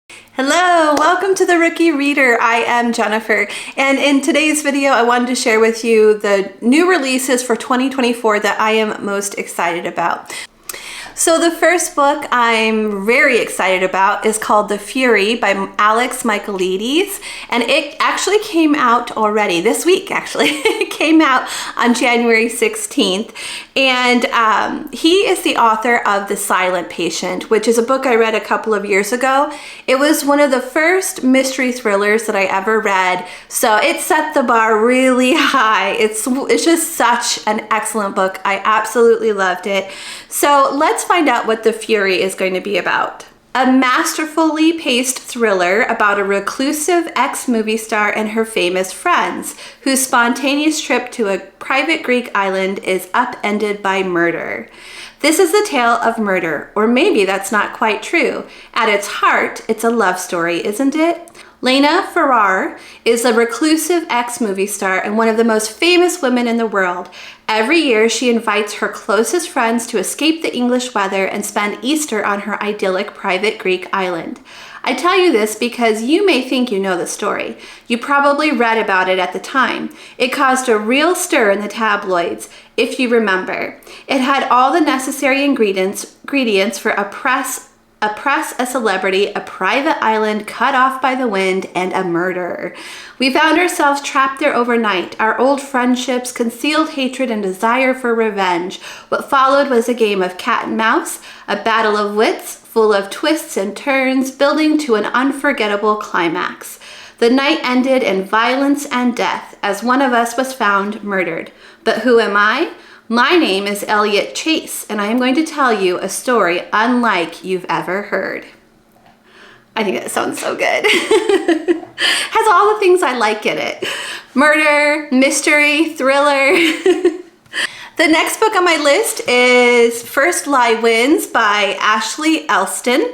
Hello, welcome to the Rookie Reader. I am Jennifer, and in today's video I wanted to share with you the new releases for 2024 that I am most excited about. So the first book I'm very excited about is called The Fury by Michaelides, and it actually came out already this week. Actually, it came out on January 16th, and he is the author of The Silent Patient, which is a book I read a couple of years ago. It was one of the first mystery thrillers that I ever read, so it set the bar really high. It's just such an excellent book. I absolutely loved it. So let's find out what The Fury is going to be about. A masterfully paced thriller about a reclusive ex-movie star and her famous friends, whose spontaneous trip to a private Greek island is upended by murder. This is a tale of murder, or maybe that's not quite true. At its heart, it's a love story, isn't it? Lena Farrar is a reclusive ex-movie star and one of the most famous women in the world. Every year, she invites her closest friends to escape the English weather and spend Easter on her idyllic private Greek island. I tell you this because you may think you know the story. You probably read about it at the time. It caused a real stir in the tabloids, if you remember. It had all the necessary ingredients for a celebrity, a private island cut off by the wind, and a murder. We found ourselves trapped there overnight, our old friendships, concealed hatred, and desire for revenge. What followed was a game of cat and mouse, a battle of wits, full of twists and turns, building to an unforgettable climax. The night ended in violence and death, as one of us was found murdered. But who am I? My name is Elliot Chase, and I am going to tell you a story unlike you've ever heard. I think that sounds so good. Has all the things I like in it. Murder, mystery, thriller. The next book on my list is First Lie Wins by Ashley Elston.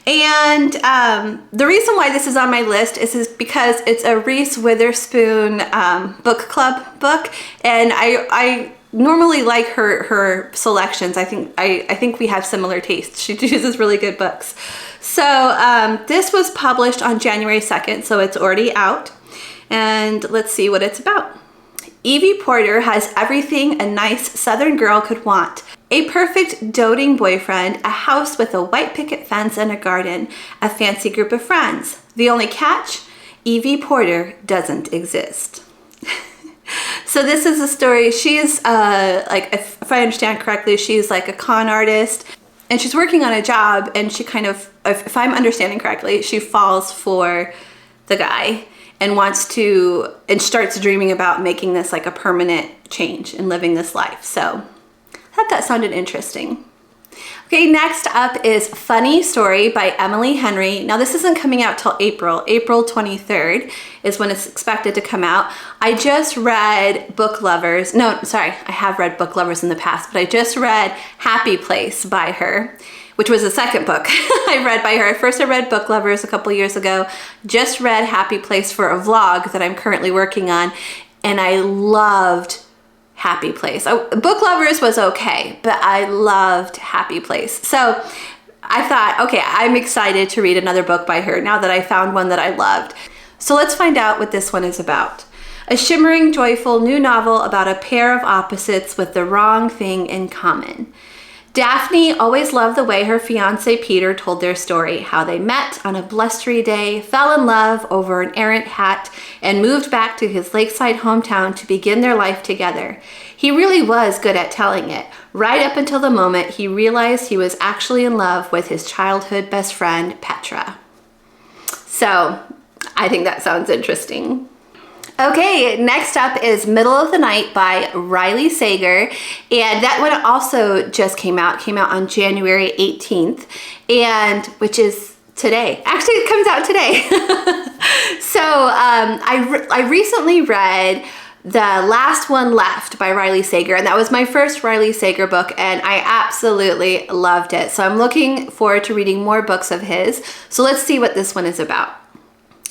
And the reason why this is on my list is because it's a Reese Witherspoon book club book, and I normally like her selections. I think we have similar tastes. She chooses really good books. So this was published on January 2nd, so it's already out. And let's see what it's about. Evie Porter has everything a nice Southern girl could want. A perfect doting boyfriend, a house with a white picket fence and a garden, a fancy group of friends. The only catch? Evie Porter doesn't exist. So this is a story. She's like, if I understand correctly, she's like a con artist, and she's working on a job, and she kind of, if I'm understanding correctly, she falls for the guy and starts dreaming about making this like a permanent change and living this life. So I thought that sounded interesting. Okay, next up is Funny Story by Emily Henry. Now this isn't coming out till April 23rd is when it's expected to come out. I just read Book Lovers. No, sorry, I have read Book Lovers in the past, but I just read Happy Place by her, which was the second book I read by her. First I read Book Lovers a couple years ago, just read Happy Place for a vlog that I'm currently working on, and I loved Happy Place. Book Lovers was okay, but I loved Happy Place. So I thought, okay, I'm excited to read another book by her now that I found one that I loved. So let's find out what this one is about. A shimmering, joyful new novel about a pair of opposites with the wrong thing in common. Daphne always loved the way her fiancé Peter told their story, how they met on a blustery day, fell in love over an errant hat, and moved back to his lakeside hometown to begin their life together. He really was good at telling it, right up until the moment he realized he was actually in love with his childhood best friend, Petra. So I think that sounds interesting. Okay, next up is Middle of the Night by Riley Sager, and that one also just came out on January 18th, and which is today. Actually, it comes out today. So I recently read The Last One Left by Riley Sager, and that was my first Riley Sager book, and I absolutely loved it. So I'm looking forward to reading more books of his. So let's see what this one is about.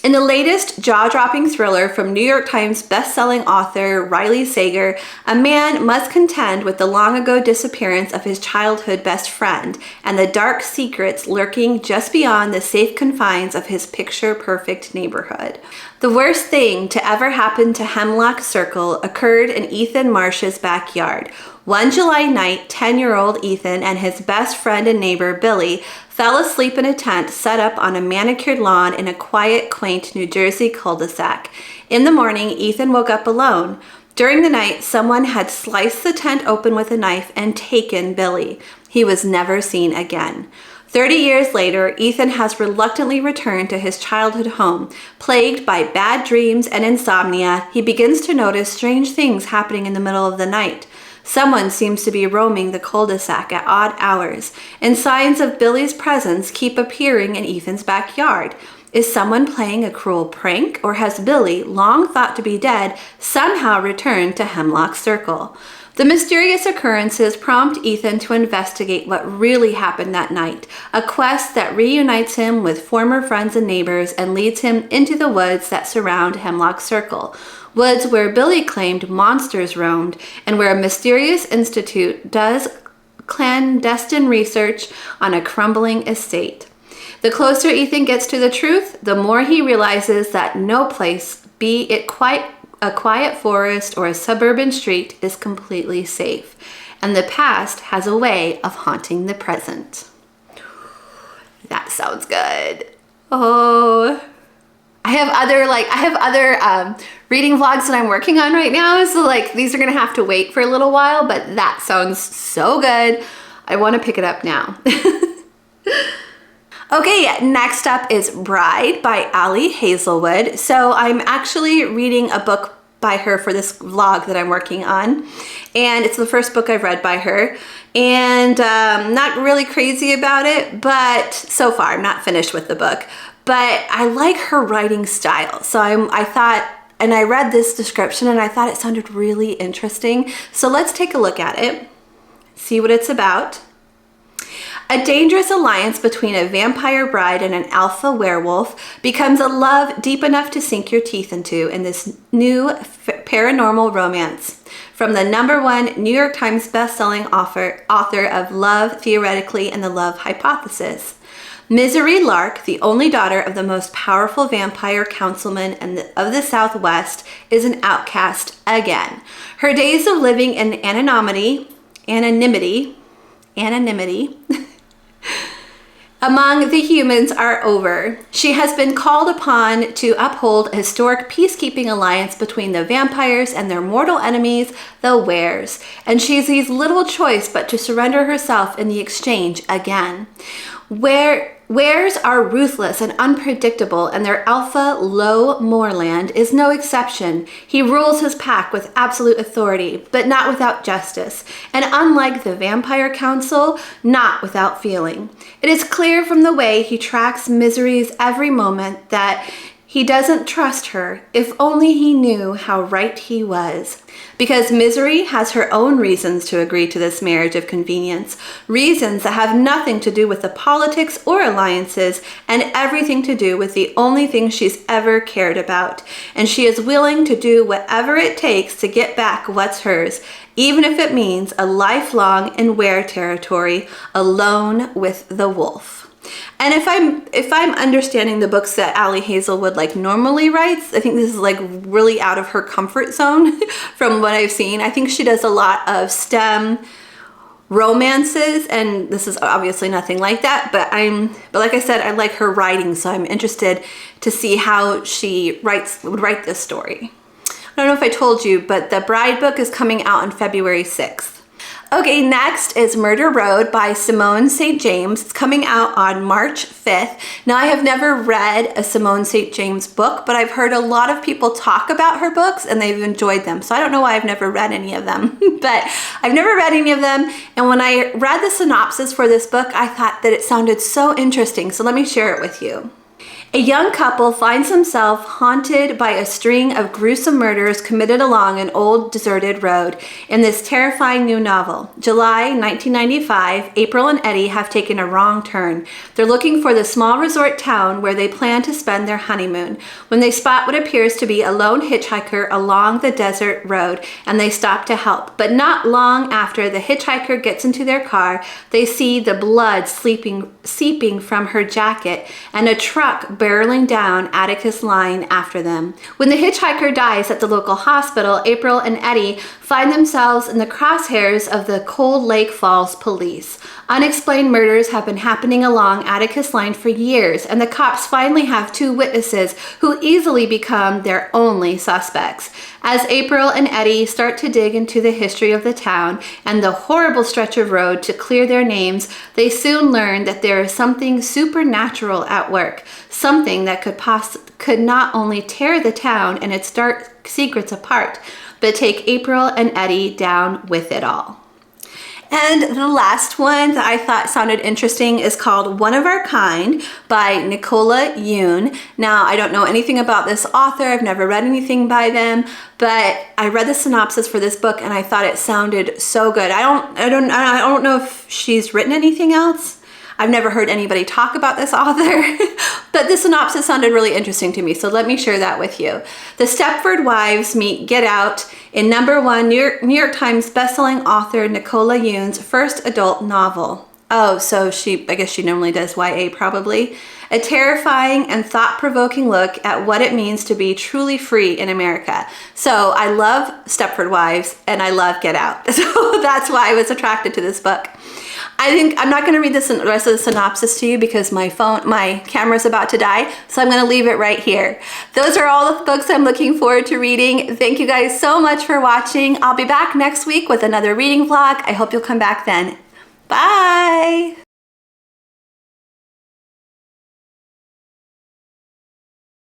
In the latest jaw-dropping thriller from New York Times best-selling author Riley Sager, a man must contend with the long-ago disappearance of his childhood best friend and the dark secrets lurking just beyond the safe confines of his picture-perfect neighborhood. The worst thing to ever happen to Hemlock Circle occurred in Ethan Marsh's backyard. One July night, 10-year-old Ethan and his best friend and neighbor, Billy, fell asleep in a tent set up on a manicured lawn in a quiet, quaint New Jersey cul-de-sac. In the morning, Ethan woke up alone. During the night, someone had sliced the tent open with a knife and taken Billy. He was never seen again. 30 years later, Ethan has reluctantly returned to his childhood home. Plagued by bad dreams and insomnia, he begins to notice strange things happening in the middle of the night. Someone seems to be roaming the cul-de-sac at odd hours, and signs of Billy's presence keep appearing in Ethan's backyard. Is someone playing a cruel prank, or has Billy, long thought to be dead, somehow returned to Hemlock Circle? The mysterious occurrences prompt Ethan to investigate what really happened that night, a quest that reunites him with former friends and neighbors and leads him into the woods that surround Hemlock Circle. Woods where Billy claimed monsters roamed and where a mysterious institute does clandestine research on a crumbling estate. The closer Ethan gets to the truth, the more he realizes that no place, be it quite a quiet forest or a suburban street, is completely safe, and the past has a way of haunting the present. That sounds good. Oh, I have other reading vlogs that I'm working on right now, so like these are gonna have to wait for a little while, but that sounds so good. I want to pick it up now. Okay, next up is Bride by Ali Hazelwood. So I'm actually reading a book by her for this vlog that I'm working on, and it's the first book I've read by her, and not really crazy about it, but so far I'm not finished with the book, but I like her writing style. So I thought, and I read this description and I thought it sounded really interesting. So let's take a look at it, see what it's about. A dangerous alliance between a vampire bride and an alpha werewolf becomes a love deep enough to sink your teeth into in this new paranormal romance. From the #1 New York Times bestselling author of Love Theoretically and the Love Hypothesis. Misery Lark, the only daughter of the most powerful vampire councilman of the Southwest, is an outcast again. Her days of living in anonymity among the humans are over. She has been called upon to uphold a historic peacekeeping alliance between the vampires and their mortal enemies, the Wares, and she sees little choice but to surrender herself in the exchange again. Wares are ruthless and unpredictable, and their alpha, Low Moreland, is no exception. He rules his pack with absolute authority, but not without justice, and unlike the Vampire Council, not without feeling. It is clear from the way he tracks Misery's every moment that he doesn't trust her, if only he knew how right he was. Because Misery has her own reasons to agree to this marriage of convenience, reasons that have nothing to do with the politics or alliances and everything to do with the only thing she's ever cared about. And she is willing to do whatever it takes to get back what's hers, even if it means a lifelong in Were territory, alone with the wolf. And if I'm understanding the books that Ali Hazelwood like normally writes, I think this is like really out of her comfort zone from what I've seen. I think she does a lot of STEM romances, and this is obviously nothing like that, but like I said, I like her writing, so I'm interested to see how she would write this story. I don't know if I told you, but the Bride book is coming out on February 6th. Okay, next is Murder Road by Simone St. James. It's coming out on March 5th. Now, I have never read a Simone St. James book, but I've heard a lot of people talk about her books and they've enjoyed them. So I don't know why I've never read any of them, but I've never read any of them. And when I read the synopsis for this book, I thought that it sounded so interesting. So let me share it with you. A young couple finds himself haunted by a string of gruesome murders committed along an old deserted road in this terrifying new novel. July 1995, April and Eddie have taken a wrong turn. They're looking for the small resort town where they plan to spend their honeymoon when they spot what appears to be a lone hitchhiker along the desert road, and they stop to help. But not long after the hitchhiker gets into their car, they see the blood seeping from her jacket and a truck barreling down Atticus Line after them. When the hitchhiker dies at the local hospital, April and Eddie find themselves in the crosshairs of the Cold Lake Falls police. Unexplained murders have been happening along Atticus Line for years, and the cops finally have two witnesses who easily become their only suspects. As April and Eddie start to dig into the history of the town and the horrible stretch of road to clear their names, they soon learn that there is something supernatural at work, something that could not only tear the town and its dark secrets apart, but take April and Eddie down with it all. And the last one that I thought sounded interesting is called One of Our Kind by Nicola Yoon. Now, I don't know anything about this author. I've never read anything by them, but I read the synopsis for this book and I thought it sounded so good. I don't know if she's written anything else. I've never heard anybody talk about this author, but the synopsis sounded really interesting to me, so let me share that with you. The Stepford Wives meet Get Out in #1 New York Times bestselling author Nicola Yoon's first adult novel. Oh, so I guess she normally does YA probably. A terrifying and thought-provoking look at what it means to be truly free in America. So I love Stepford Wives and I love Get Out. So that's why I was attracted to this book. I think I'm not going to read the rest of the synopsis to you because my camera's about to die, so I'm going to leave it right here. Those are all the books I'm looking forward to reading. Thank you guys so much for watching. I'll be back next week with another reading vlog. I hope you'll come back then. Bye!